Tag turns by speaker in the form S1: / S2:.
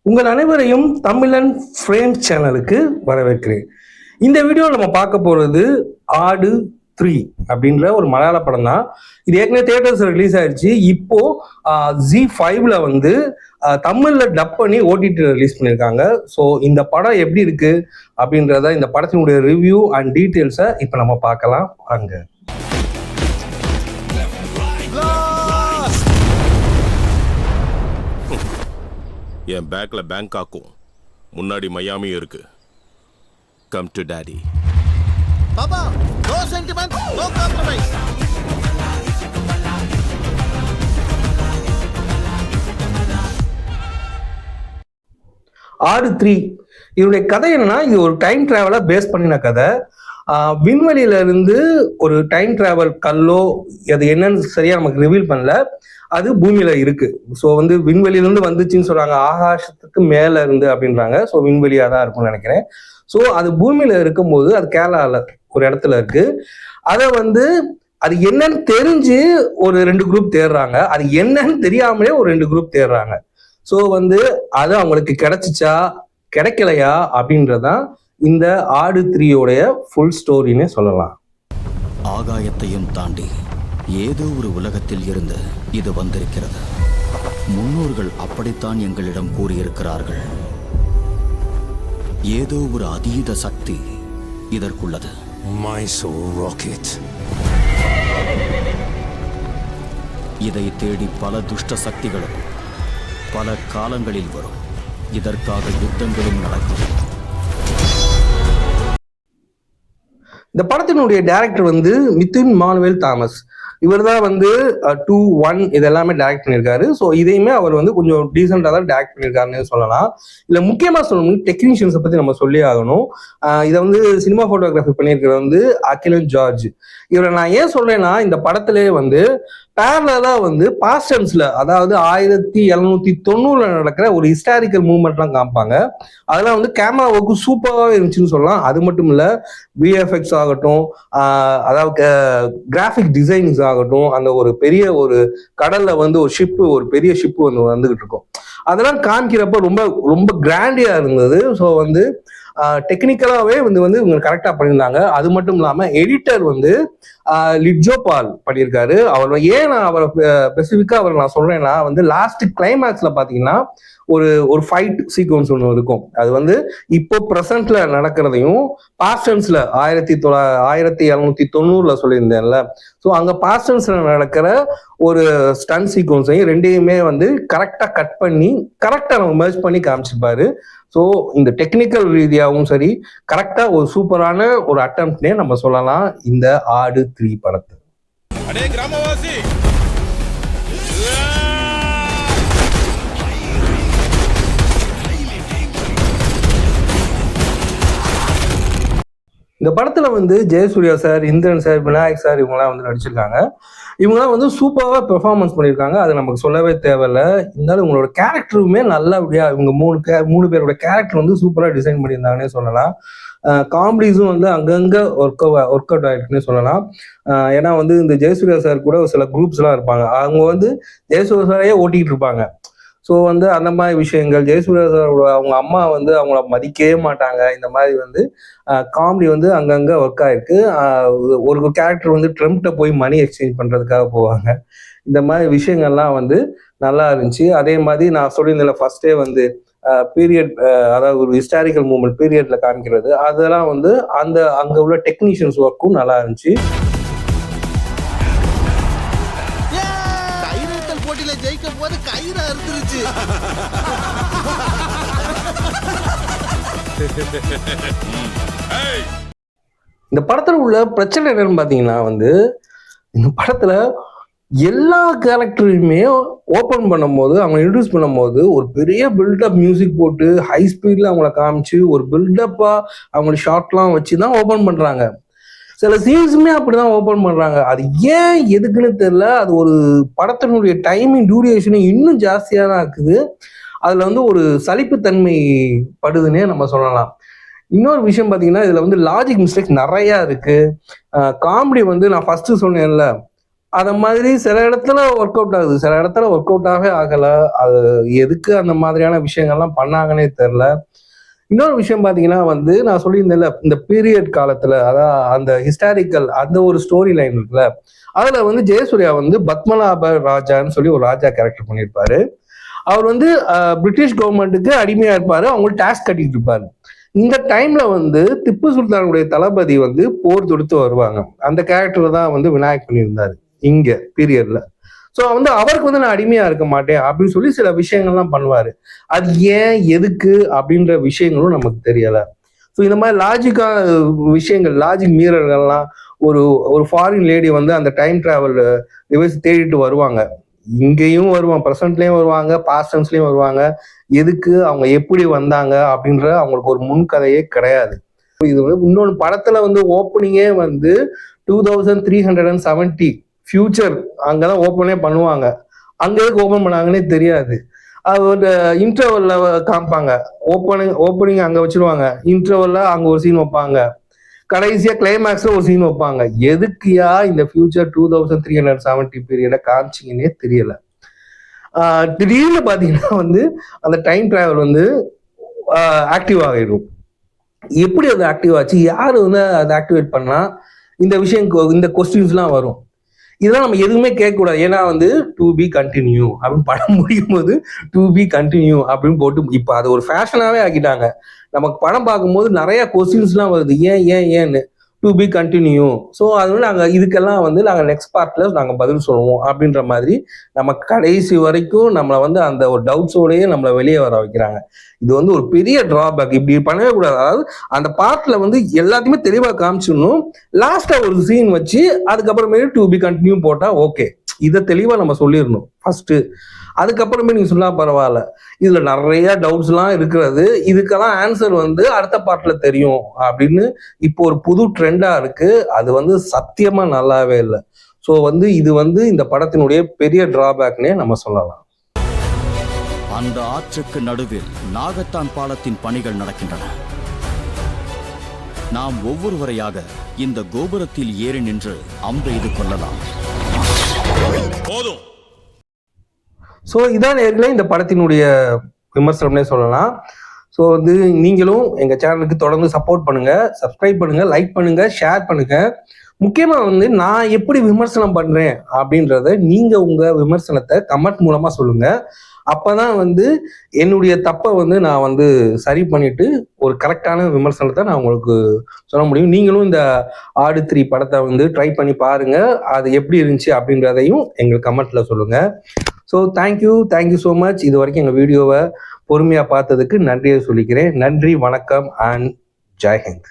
S1: உங்கள் அனைவரையும் தமிழன் ஃப்ரேம் சேனலுக்கு வரவேற்கிறேன். இந்த வீடியோ நம்ம பார்க்க போகிறது ஆடு 3 அப்படின்ற ஒரு மலையாள படம் தான். இது ஏற்கனவே தியேட்டர்ஸ் ரிலீஸ் ஆயிடுச்சு. இப்போ Z5ல வந்து தமிழ்ல டப் பண்ணி ஓடிடி ரிலீஸ் பண்ணியிருக்காங்க. ஸோ இந்த படம் எப்படி இருக்கு அப்படின்றத, இந்த படத்தினுடைய ரிவ்யூ அண்ட் டீட்டெயில்ஸை இப்போ நம்ம பார்க்கலாம் வாங்க.
S2: என் பேக்ல பேங்காக்கும் முன்னாடி மையாமியும் இருக்கு. Come to daddy.
S3: Baba, no sentiment, no compromise.
S1: Aadu 3 இதனுடைய கதை என்னன்னா, இது ஒரு டைம் டிராவலை பேஸ் பண்ணின கதை. விண்வெளியில இருந்து ஒரு டைம் டிராவல் கல்லோ அது என்னன்னு சரியா நமக்கு ரிவீல் பண்ணல, அது பூமியில இருக்கு. ஸோ வந்து விண்வெளியிலிருந்து வந்துச்சுன்னு சொல்றாங்க, ஆகாசத்துக்கு மேல இருந்து அப்படின்றாங்க. ஸோ விண்வெளியா தான் இருக்கும்னு நினைக்கிறேன். ஸோ அது பூமியில இருக்கும்போது அது கேரளால ஒரு இடத்துல இருக்கு. அதை வந்து அது என்னன்னு தெரிஞ்சு ஒரு 2 குரூப் தேடுறாங்க, அது என்னன்னு தெரியாமலே ஒரு 2 குரூப் தேடுறாங்க. ஸோ வந்து அது அவங்களுக்கு கிடைச்சிச்சா கிடைக்கலையா அப்படின்றதான் இந்த ஆடு 3யோடைய ஃபுல் ஸ்டோரின்னு சொல்லலாம்.
S4: ஆகாயத்தையும் தாண்டி ஏதோ ஒரு உலகத்தில் இருந்து இது வந்திருக்கிறது. முன்னோர்கள் அப்படித்தான் எங்களிடம் கூறியிருக்கிறார்கள். ஏதோ ஒரு அதீத சக்தி இதற்குள்ளது.
S2: மைசூர் ராக்கெட்.
S4: இதை தேடி பல துஷ்ட சக்திகளும் பல காலங்களில் வரும். இதற்காக யுத்தங்களும் நடக்கும்.
S1: இந்த படத்தினுடைய டைரக்டர் வந்து மிதுன் மானுவேல் தாமஸ். இவர் தான் வந்து 2, 1 இதெல்லாமே டைரக்ட் பண்ணியிருக்காரு. ஸோ இதையுமே அவர் வந்து கொஞ்சம் டீசெண்டாக தான் டைரக்ட் பண்ணியிருக்காருன்னு சொல்லலாம். இல்லை முக்கியமாக சொல்லணும், டெக்னீஷியன்ஸை பற்றி நம்ம சொல்லி ஆகணும். இதை வந்து சினிமா ஃபோட்டோகிராஃபி பண்ணியிருக்கிறது வந்து அகிலன் ஜார்ஜ். இவரை நான் ஏன் சொல்றேன்னா, இந்த படத்திலே வந்து பேரலா வந்து பாஸ்ட் டென்ஸ்ல, அதாவது 1790 நடக்கிற ஒரு ஹிஸ்டாரிக்கல் மூவ்மெண்ட்லாம் காமிப்பாங்க. அதெல்லாம் வந்து கேமரா ஒர்க்கு சூப்பராகவே இருந்துச்சுன்னு சொல்லலாம். அது மட்டும் இல்லை, விஎஃப்எக்ஸ் ஆகட்டும், அதாவது கிராஃபிக் டிசைன்ஸ் ஆகட்டும், அந்த ஒரு பெரிய ஒரு கடல்ல வந்து ஒரு ஷிப்பு, ஒரு பெரிய ஷிப்பு வந்துகிட்டு இருக்கும், அதெல்லாம் காமிக்கிறப்ப ரொம்ப ரொம்ப கிராண்டியா இருந்தது. ஸோ வந்து டெக்னிக்கலாவே வந்து இவங்க கரெக்டா பண்ணியிருந்தாங்க. அது மட்டும் இல்லாம எடிட்டர் வந்து லிட்ஜோ பால் பண்ணியிருக்காரு. அவர் ஏன் நான் அவரை ஸ்பெசிஃபிக்கா அவரை நான் சொல்றேன்னா, வந்து லாஸ்ட் கிளைமேக்ஸ்ல பாத்தீங்கன்னா ஒரு ஃபைட் சீக்வன்ஸ் ஒன்று இருக்கும். அது வந்து இப்போ ப்ரெசன்ட்ல நடக்கிறதையும் பாஸ்டன்ஸ்ல 1790 சொல்லியிருந்தேன்ல, ஸோ அங்க பாஸ்டன்ஸ்ல நடக்கிற ஒரு ஸ்டன் சீக்வன்ஸையும் ரெண்டையுமே வந்து கரெக்டா கட் பண்ணி கரெக்டா நம்ம மெர்ஜ் பண்ணி காமிச்சிருப்பாரு. ஸோ இந்த டெக்னிக்கல் ரீதியாகவும் சரி, கரெக்டா ஒரு சூப்பரான ஒரு அட்டெம்ப்ட்னே நம்ம சொல்லலாம் இந்த ஆடு 3 படத்தை. இந்த படத்துல வந்து Jayasurya sir, Indran sir, Vinayak sir இவங்கெல்லாம் வந்து நடிச்சிருக்காங்க. இவங்கெல்லாம் வந்து சூப்பராக பெர்ஃபார்மன்ஸ் பண்ணியிருக்காங்க, அது நமக்கு சொல்லவே தேவையில்ல. இருந்தாலும் இவங்களோட கேரக்டருமே நல்லபடியா, இவங்க மூணு பேரோட கேரக்டர் வந்து சூப்பராக டிசைன் பண்ணியிருந்தாங்கன்னே சொல்லலாம். காமெடிஸும் வந்து அங்கங்க ஒர்க் அவுட் ஆயிருக்குன்னு சொல்லலாம். ஏன்னா வந்து இந்த ஜெயசூர்யா சார் கூட சில குரூப்ஸ் எல்லாம் இருப்பாங்க, அவங்க வந்து ஜெயசூர்யா சாரையே ஓட்டிகிட்டு இருப்பாங்க. ஸோ வந்து அந்த மாதிரி விஷயங்கள், ஜெயசூர்யா சாரோட அவங்க அம்மா வந்து அவங்கள மதிக்கவே மாட்டாங்க. இந்த மாதிரி வந்து காமெடி வந்து அங்கங்க ஒர்க் ஆயிருக்கு. ஒரு கேரக்டர் வந்து ட்ரம்ப்ட போய் மணி எக்ஸ்சேஞ்ச் பண்றதுக்காக போவாங்க. இந்த மாதிரி விஷயங்கள்லாம் வந்து நல்லா இருந்துச்சு. அதே மாதிரி நான் சொல்லியிருந்தேன் ஃபர்ஸ்டே வந்து பீரியட், அதாவது ஒரு ஹிஸ்டாரிக்கல் மூமெண்ட் பீரியட்ல காமிக்கிறது, அதெல்லாம் வந்து அங்க உள்ள டெக்னீஷியன்ஸ் ஒர்க்கும் நல்லா இருந்துச்சு.
S3: போட்டியில ஜெயிக்கும் போது கயிறு அறுத்துருச்சு.
S1: இந்த படத்துல உள்ள பிரச்சனை என்னன்னு பாத்தீங்கன்னா, வந்து இந்த படத்துல எல்லா கேரக்டரையுமே ஓப்பன் பண்ணும்போது, அவங்க இன்ட்ரடியூஸ் பண்ணும்போது ஒரு பெரிய பில்டப் மியூசிக் போட்டு ஹை ஸ்பீட்ல அவங்கள காமிச்சு ஒரு பில்டப்பா அவங்களோட ஷார்ட்லாம் வச்சுதான் ஓப்பன் பண்றாங்க. சில சீன்ஸுமே அப்படிதான் ஓப்பன் பண்றாங்க. அது ஏன் எதுக்குன்னு தெரியல. அது ஒரு படத்தினுடைய டைமிங் டியூரேஷனும் இன்னும் ஜாஸ்தியா தான் இருக்குது. அதுல வந்து ஒரு சலிப்புத்தன்மை படுதுன்னே நம்ம சொல்லலாம். இன்னொரு விஷயம் பாத்தீங்கன்னா, இதுல வந்து லாஜிக் மிஸ்டேக்ஸ் நிறைய இருக்கு. காமெடி வந்து நான் ஃபர்ஸ்ட் சொன்னேன்ல, அத மாதிரி சில இடத்துல ஒர்க் அவுட் ஆகுது, சில இடத்துல ஒர்க் அவுட்டாகவே ஆகல. அது எதுக்கு அந்த மாதிரியான விஷயங்கள்லாம் பண்ணாங்கன்னே தெரியல. இன்னொரு விஷயம் பாத்தீங்கன்னா வந்து நான் சொல்லியிருந்தேன்ல, இந்த பீரியட் காலத்துல அதான் அந்த ஹிஸ்டாரிக்கல் அந்த ஒரு ஸ்டோரி லைன் இருக்குல்ல, அதுல வந்து ஜெயசூர்யா வந்து பத்மநாப ராஜான்னு சொல்லி ஒரு ராஜா கேரக்டர் பண்ணியிருப்பாரு. அவர் வந்து பிரிட்டிஷ் கவர்மெண்ட்டுக்கு அடிமையா இருப்பாரு, அவங்களுக்கு டாக்ஸ் கட்டிட்டு இருப்பாரு. இந்த டைம்ல வந்து திப்பு சுல்தானுடைய தளபதி வந்து போர் தொடுத்து வருவாங்க. அந்த கேரக்டர் தான் வந்து விநாயக் பண்ணியிருந்தாரு இங்க பீரியட்ல. ஸோ வந்து அவருக்கு வந்து நான் அடிமையா இருக்க மாட்டேன் அப்படின்னு சொல்லி சில விஷயங்கள்லாம் பண்ணுவாரு. அது ஏன் எதுக்கு அப்படின்ற விஷயங்களும் நமக்கு தெரியல. ஸோ இந்த மாதிரி லாஜிக்கா விஷயங்கள், லாஜிக் மீறல்கள்லாம் ஒரு ஒரு ஃபாரின் லேடி வந்து அந்த டைம் டிராவல் டிவைஸ் தேடிட்டு வருவாங்க. இங்கேயும் வருவாங்க, ப்ரெசன்ட்லயும் வருவாங்க, பாஸ்ட் டென்ஸ்லயும் வருவாங்க. எதுக்கு, அவங்க எப்படி வந்தாங்க அப்படின்ற அவங்களுக்கு ஒரு முன்கதையே கிடையாது. இது வந்து இன்னொன்று படத்துல வந்து ஓப்பனிங்கே வந்து 2370 ஃபியூச்சர் அங்கதான் ஓப்பனே பண்ணுவாங்க. அங்க எதுக்கு ஓப்பன் பண்ணாங்கன்னே தெரியாது. அது ஒரு இன்டர்வல்ல காமிப்பாங்க. ஓப்பனிங் அங்க வச்சிருவாங்க, இன்டர்வல்ல அங்க ஒரு சீன் வைப்பாங்க, கடைசியா கிளைமேக்ஸ்ல ஒரு சீன் வைப்பாங்க. எதுக்குயா இந்த ஃபியூச்சர் 2370 பீரியட காமிச்சிங்கன்னே தெரியல. திடீர்னு பாத்தீங்கன்னா வந்து அந்த டைம் டிராவல் வந்து ஆக்டிவ் ஆகிடும். எப்படி அது ஆக்டிவ் ஆச்சு, யாரு வந்து அதை ஆக்டிவேட் பண்ணா, இந்த விஷயம் இந்த கொஸ்டின்ஸ்லாம் வரும். இதெல்லாம் நம்ம எதுவுமே கேட்கக்கூடாது. ஏன்னா வந்து டு பி கண்டினியூ அப்படின்னு படம் முடியும் போது டு பி கண்டினியூ அப்படின்னு போட்டு இப்போ அது ஒரு ஃபேஷனாவே ஆக்கிட்டாங்க. நமக்கு படம் பார்க்கும்போது நிறைய கொஸ்டின்ஸ்லாம் வருது, ஏன்னு டு பி கண்டினியூ. ஸோ அது வந்து நாங்கள் இதுக்கெல்லாம் வந்து நாங்கள் நெக்ஸ்ட் பார்ட்ல நாங்கள் பதில் சொல்லுவோம் அப்படின்ற மாதிரி நம்ம கடைசி வரைக்கும் நம்மளை வந்து அந்த ஒரு டவுட்ஸோடயே நம்மளை வெளியே வர வைக்கிறாங்க. இது வந்து ஒரு பெரிய டிராபேக். இப்படி பண்ணவே கூடாது. அதாவது அந்த பார்ட்ல வந்து எல்லாத்தையுமே தெளிவாக காமிச்சிடணும். லாஸ்டா ஒரு சீன் வச்சு அதுக்கப்புறமேட்டு டு பி கண்டினியூ போட்டா ஓகே. இதை தெளிவாக நம்ம சொல்லிடணும் ஃபர்ஸ்ட். அதுக்கப்புறமே நீங்க சொன்னா பரவாயில்ல. இதுல நிறைய டவுட்ஸ் எல்லாம் இருக்கிறது. இதுக்கெல்லாம் ஆன்சர் வந்து அடுத்த பார்ட்ல தெரியும் அப்படின்னு இப்போ ஒரு புது ட்ரெண்டா இருக்கு. அது வந்து சத்தியமா நல்லாவே இல்லை. ஸோ வந்து இது வந்து இந்த படத்தினுடைய பெரிய டிராபேக்னே நம்ம சொல்லலாம்.
S4: அந்த ஆற்றுக்கு நடுவில் நாகத்தான் பாலத்தின் பணிகள் நடக்கின்றன. நாம் ஒவ்வொருவரையாக இந்த கோபுரத்தில் ஏறி நின்று அம்பெய்து கொள்ளலாம்.
S2: போதும்.
S1: ஸோ இதான் நேர்களே இந்த படத்தினுடைய விமர்சனம்னே சொல்லலாம். ஸோ வந்து நீங்களும் எங்கள் சேனலுக்கு தொடர்ந்து சப்போர்ட் பண்ணுங்க, சப்ஸ்கிரைப் பண்ணுங்க, லைக் பண்ணுங்க, ஷேர் பண்ணுங்க. முக்கியமாக வந்து நான் எப்படி விமர்சனம் பண்ணுறேன் அப்படின்றத நீங்கள் உங்கள் விமர்சனத்தை கமெண்ட் மூலமாக சொல்லுங்க. அப்போதான் வந்து என்னுடைய தப்பை வந்து நான் வந்து சரி பண்ணிட்டு ஒரு கரெக்டான விமர்சனத்தை நான் உங்களுக்கு சொல்ல முடியும். நீங்களும் இந்த ஆடு 3 படத்தை வந்து ட்ரை பண்ணி பாருங்க, அது எப்படி இருந்துச்சு அப்படின்றதையும் எங்களுக்கு கமெண்ட்ல சொல்லுங்க. So thank you so much. இது வரைக்கும் எங்கள் வீடியோவை பொறுமையாக பார்த்ததுக்கு நன்றியை சொல்லிக்கிறேன். நன்றி, வணக்கம் அண்ட் ஜெய் ஹிந்த்.